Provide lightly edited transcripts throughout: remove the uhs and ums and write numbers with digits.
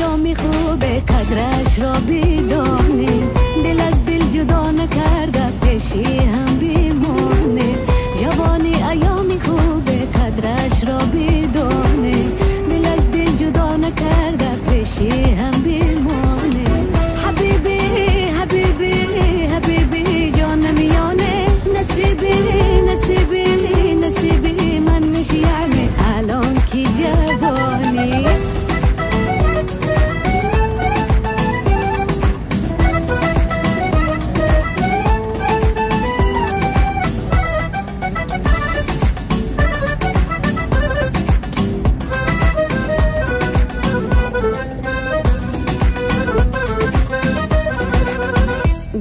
ایامی خوبه قدرش را بدانیم، دل از دل جدا نکرده پیشی هم بیمانه. جوانی ایامی خوبه قدرش را بدانیم، دل از دل جدا نکرده پیشی هم بیمانه. حبیبی حبیبی حبیبی جان میانه، نصیبی نصیبی نصیبی من میشی یعنی الان کی جوانی.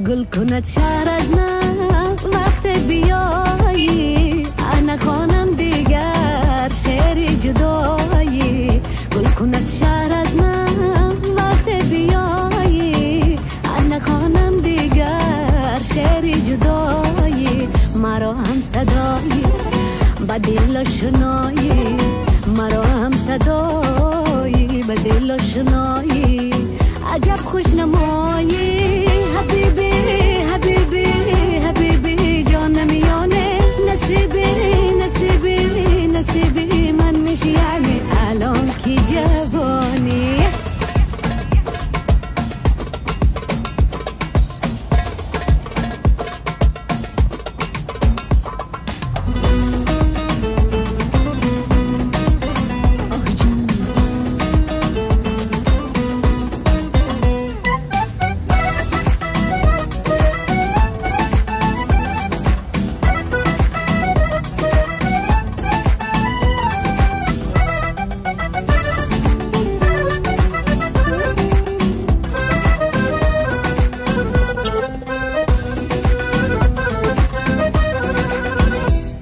گل کند شهر از نم وقت بیایی، انا خانم دیگر شعر جدایی. گل کند شهر از نم وقت بیایی، انا خانم دیگر شعر جدایی. مرا هم صدایی با دل شنایی، مرا هم صدایی با دل شنایی. عجب خوش نمایی حبیبی حبیبی حبیبی جان میانه، نصیبی نصیبی نصیبی من میشی یعنی الان کی جوانی.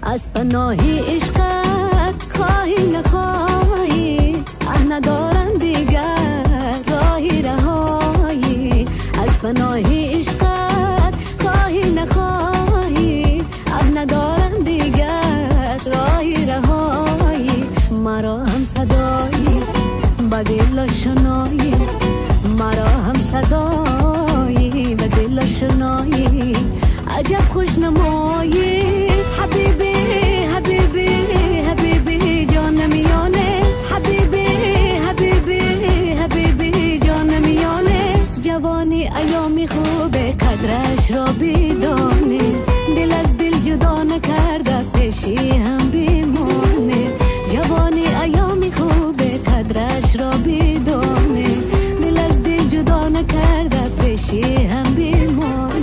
از پناهی عشقت خواهی نخواهی، ندارم دیگر راهی رهایی. از پناهی عشقت خواهی نخواهی، ندارم دیگر راهی رهایی. مرا هم صدایی با دل شنایی، مرا هم صدایی با دل شنایی. عجب خوش نمایی حبیبی حبیبی حبیبی جان میانه، حبیبی حبیبی حبیبی جان میانه. جوانی ایامی خوبه قدرش را